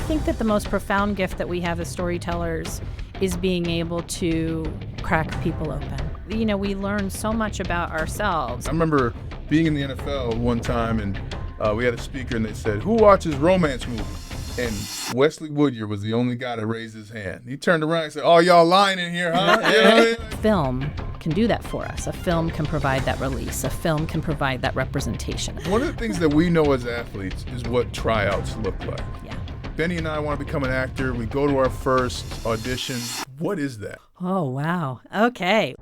think that the most profound gift that we have as storytellers is being able to crack people open. You know, we learn so much about ourselves. I remember being in the NFL one time, and we had a speaker, and they said, "Who watches romance movies?" And Wesley Woodyard was the only guy that raised his hand. He turned around and said, "Oh, y'all lying in here, huh?" You know what I mean? Film can do that for us. A film can provide that release. A film can provide that representation. One of the things that we know as athletes is what tryouts look like. Yeah. Bennie and I want to become an actor. We go to our first audition. What is that? Oh, wow. Okay.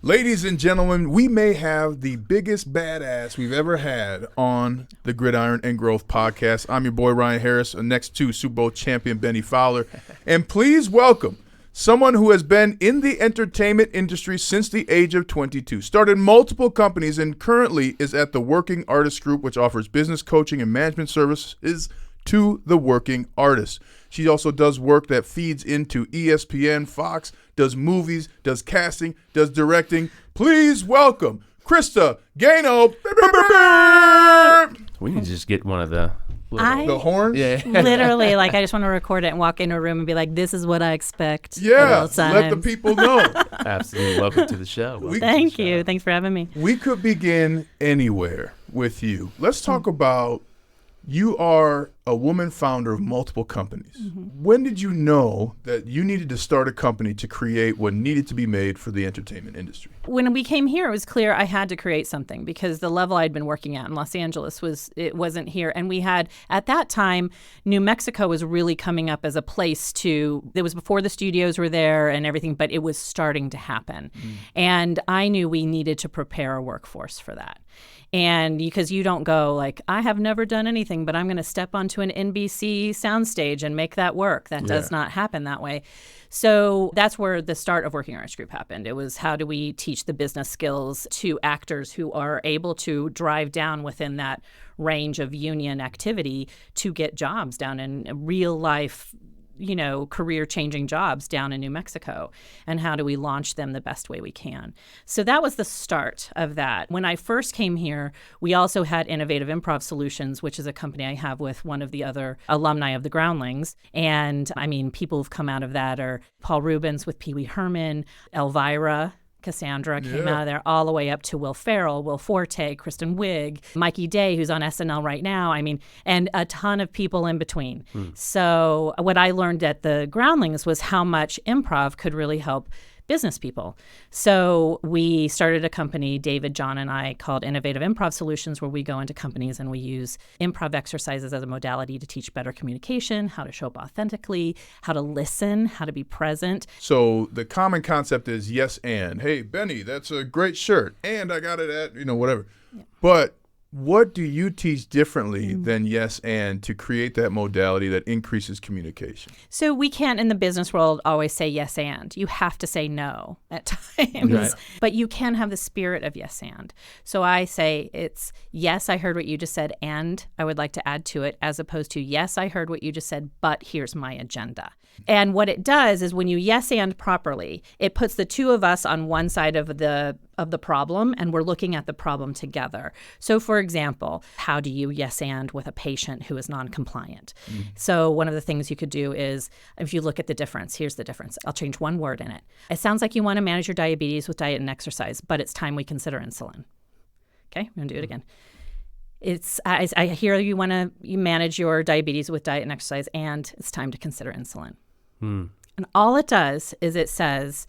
Ladies and gentlemen, we may have the biggest badass we've ever had on the Gridiron and Growth podcast. I'm your boy Ryan Harris, next to Super Bowl champion Bennie Fowler. And please welcome someone who has been in the entertainment industry since the age of 22, started multiple companies, and currently is at the Working Artist Group, which offers business coaching and management services to the working artists. She also does work that feeds into ESPN, Fox, does movies, does casting, does directing. Please welcome Krista Gano. We need to just get one of the the horns? Yeah. Literally, like, I just want to record it and walk into a room and be like, this is what I expect. Yeah, at all let the times. people know. Absolutely. Welcome to the show. Welcome Thank to the you. show. Thanks for having me. We could begin anywhere with you. Let's talk about, you are a woman founder of multiple companies. Mm-hmm. When did you know that you needed to start a company to create what needed to be made for the entertainment industry? When we came here, it was clear I had to create something because the level I'd been working at in Los Angeles wasn't here. And we had, at that time, New Mexico was really coming up as a place it was before the studios were there and everything, but it was starting to happen. And I knew we needed to prepare a workforce for that. And because you don't go like, I have never done anything, but I'm going to step onto an NBC soundstage and make that work. That does not happen that way. So that's where the start of Working Artist Group happened. It was, how do we teach the business skills to actors who are able to drive down within that range of union activity to get jobs down in real life, career-changing jobs down in New Mexico, and how do we launch them the best way we can? So that was the start of that. When I first came here, we also had Innovative Improv Solutions, which is a company I have with one of the other alumni of the Groundlings. And, people who've come out of that are Paul Rubens with Pee Wee Herman, Elvira, Cassandra came out of there, all the way up to Will Ferrell, Will Forte, Kristen Wiig, Mikey Day, who's on SNL right now. And a ton of people in between. So what I learned at the Groundlings was how much improv could really help business people. So we started a company, David, John, and I, called Innovative Improv Solutions, where we go into companies and we use improv exercises as a modality to teach better communication, how to show up authentically, how to listen, how to be present. So the common concept is yes and. Hey, Bennie, that's a great shirt. And I got it at, whatever. Yeah. But what do you teach differently than yes and to create that modality that increases communication? So we can't, in the business world, always say yes and. You have to say no at times. Right. But you can have the spirit of yes and. So I say it's, yes, I heard what you just said, and I would like to add to it, as opposed to, yes, I heard what you just said, but here's my agenda. And what it does is when you yes and properly, it puts the two of us on one side of the problem, and we're looking at the problem together. So for example, how do you yes and with a patient who is non-compliant? So one of the things you could do is, if you look at the difference, here's the difference. I'll change one word in it. It sounds like you want to manage your diabetes with diet and exercise, but it's time we consider insulin. Okay, I'm going to do it again. I hear you want to manage your diabetes with diet and exercise, and it's time to consider insulin. And all it does is it says,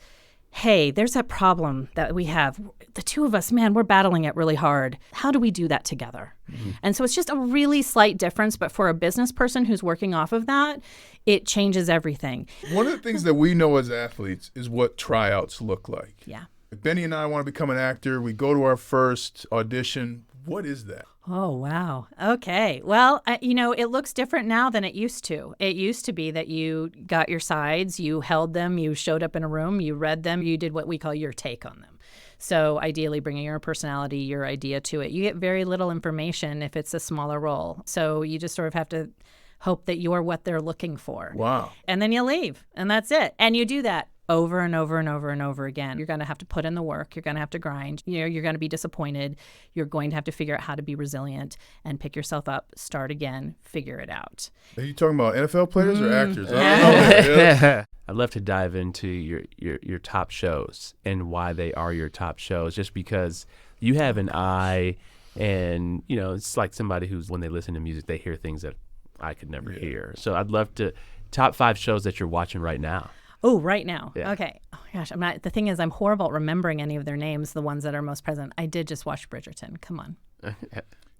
hey, there's that problem that we have. The two of us, man, we're battling it really hard. How do we do that together? And so it's just a really slight difference, but for a business person who's working off of that, it changes everything. One of the things that we know as athletes is what tryouts look like. Yeah. If Bennie and I want to become an actor, we go to our first audition. What is that? Oh, wow. Okay. Well, it looks different now than it used to. It used to be that you got your sides, you held them, you showed up in a room, you read them, you did what we call your take on them. So ideally bringing your personality, your idea to it. You get very little information if it's a smaller role. So you just sort of have to hope that you're what they're looking for. Wow. And then you leave, and that's it. And you do that over and over and over and over again. You're going to have to put in the work. You're going to have to grind. You're going to be disappointed. You're going to have to figure out how to be resilient and pick yourself up, start again, figure it out. Are you talking about NFL players or actors? I don't know. Yeah. I'd love to dive into your top shows and why they are your top shows, just because you have an eye, and it's like somebody who's, when they listen to music, they hear things that I could never hear. So I'd love to top 5 shows that you're watching right now. Oh, right now. Yeah. Okay. Oh my gosh, the thing is, I'm horrible at remembering any of their names, the ones that are most present. I did just watch Bridgerton. Come on.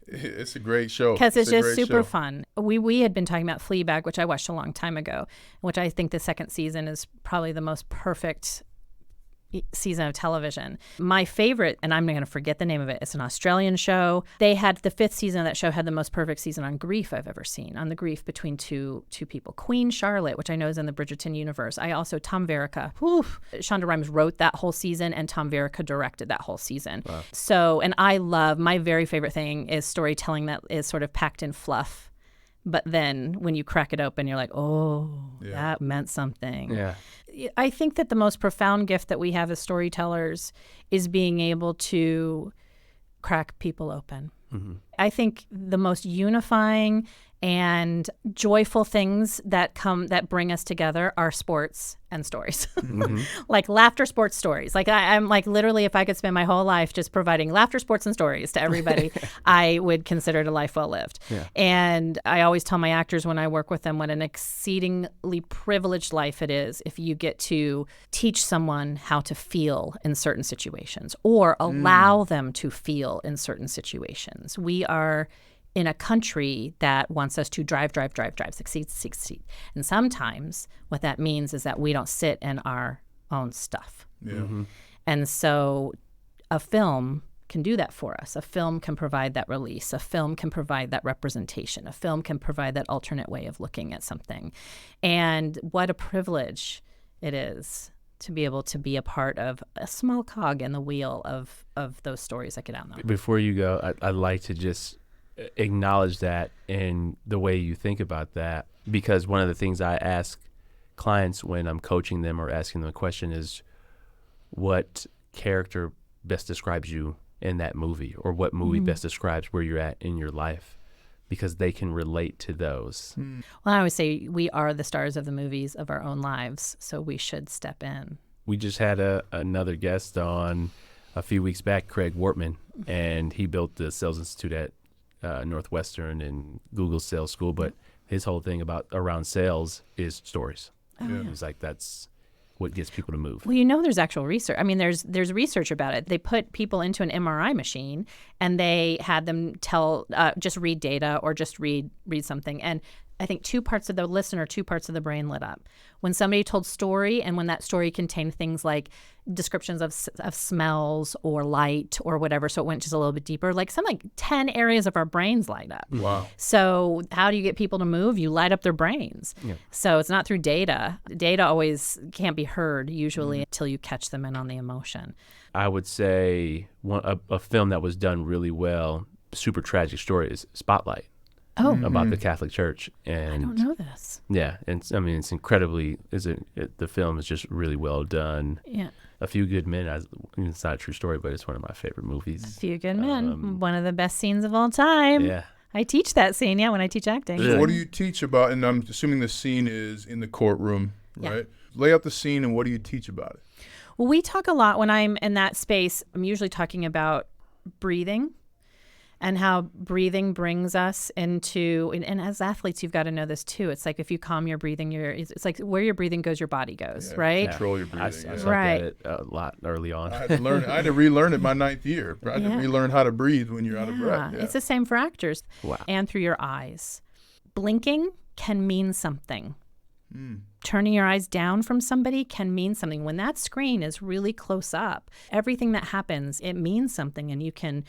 It's a great show. Because it's just super fun. We had been talking about Fleabag, which I watched a long time ago, which I think the second season is probably the most perfect season of television. My favorite, and I'm going to forget the name of it, it's an Australian show. They had the 5th season of that show had the most perfect season on grief I've ever seen, on the grief between two people. Queen Charlotte, which I know is in the Bridgerton universe. Tom Verica. Shonda Rhimes wrote that whole season, and Tom Verica directed that whole season. Wow. So, and I love, my very favorite thing is storytelling that is sort of packed in fluff. But then when you crack it open, you're like, that meant something. Yeah. I think that the most profound gift that we have as storytellers is being able to crack people open. Mm-hmm. I think the most unifying and joyful things that bring us together are sports and stories. Mm-hmm. Like laughter, sports, stories. Like I'm like, literally, if I could spend my whole life just providing laughter, sports, and stories to everybody, I would consider it a life well lived. Yeah. And I always tell my actors when I work with them what an exceedingly privileged life it is if you get to teach someone how to feel in certain situations or allow them to feel in certain situations. We are in a country that wants us to drive, succeed. And sometimes what that means is that we don't sit in our own stuff. Yeah. Mm-hmm. And so a film can do that for us. A film can provide that release. A film can provide that representation. A film can provide that alternate way of looking at something. And what a privilege it is to be able to be a part of a small cog in the wheel of those stories that get out there. Before you go, I'd like to just acknowledge that in the way you think about that, because one of the things I ask clients when I'm coaching them or asking them a question is, what character best describes you in that movie, or what movie best describes where you're at in your life, because they can relate to those. Well, I always say we are the stars of the movies of our own lives, so we should step in. We just had another guest on a few weeks back, Craig Wortman, and he built the Sales Institute at Northwestern and Google Sales School, but his whole thing around sales is stories. He's like, that's what gets people to move. Well, there's actual research. I mean, there's research about it. They put people into an MRI machine and they had them just read data or just read something. And I think 2 parts of the listener, 2 parts of the brain lit up. When somebody told story, and when that story contained things like descriptions of smells or light or whatever, so it went just a little bit deeper, like 10 areas of our brains light up. Wow. So how do you get people to move? You light up their brains. Yeah. So it's not through data. Data always can't be heard, usually, until you catch them in on the emotion. I would say a film that was done really well, super tragic story, is Spotlight. About the Catholic Church. And I don't know this. Yeah, and it's incredibly. The film is just really well done. Yeah. A Few Good Men. It's not a true story, but it's one of my favorite movies. A Few Good Men, one of the best scenes of all time. Yeah. I teach that scene, when I teach acting. So what do you teach about? And I'm assuming the scene is in the courtroom, right? Lay out the scene, and what do you teach about it? Well, we talk a lot when I'm in that space. I'm usually talking about breathing. And how breathing brings us into, and as athletes, you've got to know this too. It's like if you calm your breathing, it's like where your breathing goes, your body goes, right? Control your breathing. I sucked at it a lot early on. I had to learn. I had to relearn it my 9th year. I had to relearn how to breathe when you're out of breath. Yeah. It's the same for actors. Wow. And through your eyes. Blinking can mean something. Turning your eyes down from somebody can mean something. When that screen is really close up, everything that happens, it means something, and you can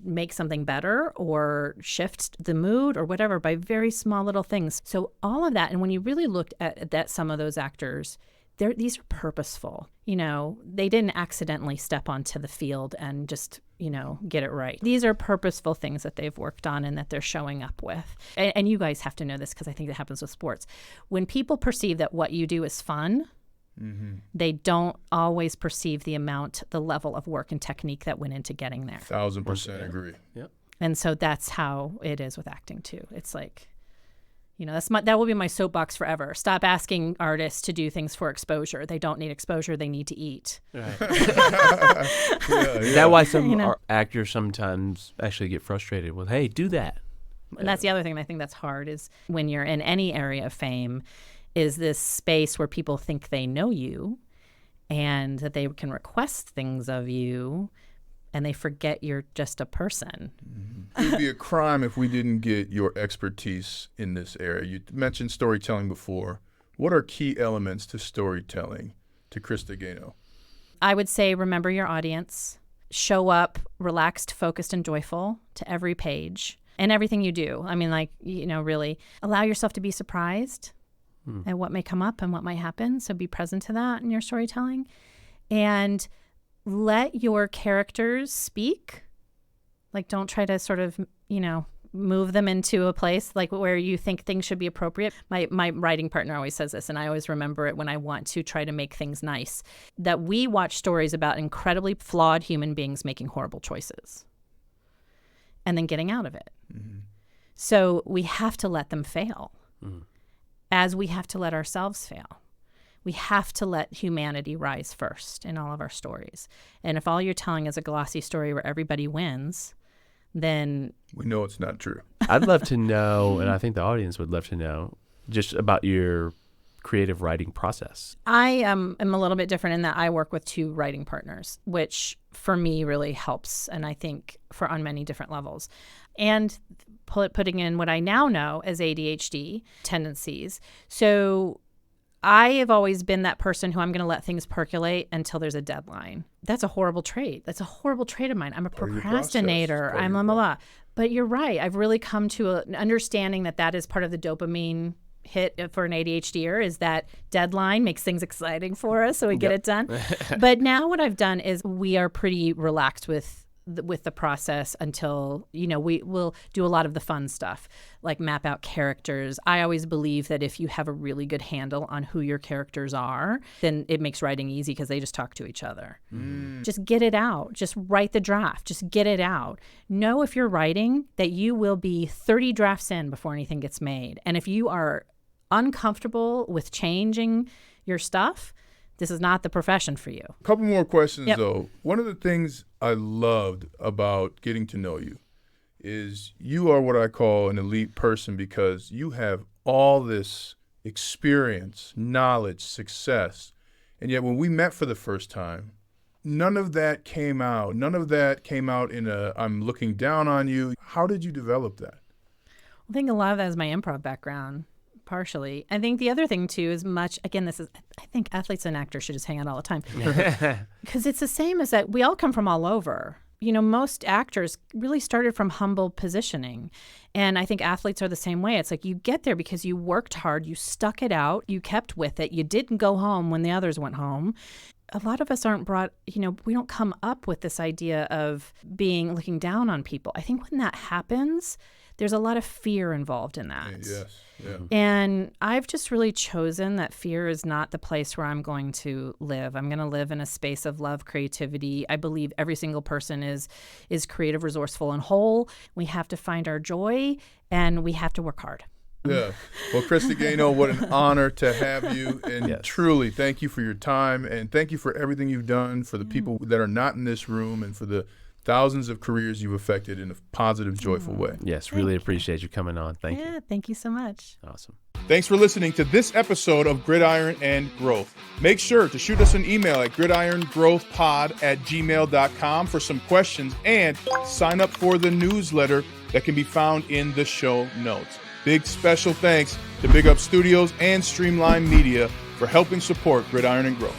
make something better or shift the mood or whatever by very small little things. So all of that, and when you really looked at that, some of those actors, these are purposeful. They didn't accidentally step onto the field and just, get it right. These are purposeful things that they've worked on and that they're showing up with. And you guys have to know this because I think it happens with sports. When people perceive that what you do is fun, they don't always perceive the level of work and technique that went into getting there. 1,000% agree. Yep. And so that's how it is with acting too. It's like, that will be my soapbox forever. Stop asking artists to do things for exposure. They don't need exposure. They need to eat. Right. Yeah. That's why some actors sometimes actually get frustrated with, hey, do that. And that's the other thing I think that's hard is when you're in any area of fame is this space where people think they know you and that they can request things of you and they forget you're just a person. It would be a crime if we didn't get your expertise in this area. You mentioned storytelling before. What are key elements to storytelling to Krista Gano? I would say remember your audience. Show up relaxed, focused, and joyful to every page and everything you do. I mean, really allow yourself to be surprised at what may come up and what might happen. So be present to that in your storytelling. And let your characters speak. Don't try to sort of, move them into a place where you think things should be appropriate. My writing partner always says this, and I always remember it when I want to try to make things nice, that we watch stories about incredibly flawed human beings making horrible choices and then getting out of it. Mm-hmm. So we have to let them fail, as we have to let ourselves fail. We have to let humanity rise first in all of our stories. And if all you're telling is a glossy story where everybody wins, then we know it's not true. I'd love to know, and I think the audience would love to know, just about your creative writing process. I am a little bit different in that I work with 2 writing partners, which for me really helps, and I think on many different levels. And putting in what I now know as ADHD tendencies. So I have always been that person who I'm going to let things percolate until there's a deadline. That's a horrible trait. That's a horrible trait of mine. I'm a procrastinator. I'm blah, blah, blah. But you're right. I've really come to an understanding that is part of the dopamine hit for an ADHDer is that deadline makes things exciting for us so we get it done. But now what I've done is we are pretty relaxed with the process until, we will do a lot of the fun stuff, like map out characters. I always believe that if you have a really good handle on who your characters are, then it makes writing easy because they just talk to each other. Just get it out. Just write the draft. Just get it out. Know if you're writing that you will be 30 drafts in before anything gets made. And if you are uncomfortable with changing your stuff, this is not the profession for you. A couple more questions, though. One of the things I loved about getting to know you is you are what I call an elite person because you have all this experience, knowledge, success. And yet when we met for the first time, none of that came out. None of that came out in I'm looking down on you. How did you develop that? I think a lot of that is my improv background. Partially. I think the other thing, too, is I think athletes and actors should just hang out all the time. Because it's the same as that we all come from all over. Most actors really started from humble positioning. And I think athletes are the same way. It's like you get there because you worked hard, you stuck it out, you kept with it, you didn't go home when the others went home. A lot of us aren't brought, we don't come up with this idea of looking down on people. I think when that happens, there's a lot of fear involved in that. Yes. Yeah. And I've just really chosen that fear is not the place where I'm going to live. I'm going to live in a space of love, creativity. I believe every single person is creative, resourceful, and whole. We have to find our joy, and we have to work hard. Yeah. Well, Krista Gano, what an honor to have you. And truly, thank you for your time, and thank you for everything you've done for the people that are not in this room and for the thousands of careers you've affected in a positive, joyful way. Yes, really appreciate you coming on. Thank you. Yeah, thank you so much. Awesome. Thanks for listening to this episode of Gridiron and Growth. Make sure to shoot us an email at gridirongrowthpod@gmail.com for some questions and sign up for the newsletter that can be found in the show notes. Big special thanks to Big Up Studios and Streamline Media for helping support Gridiron and Growth.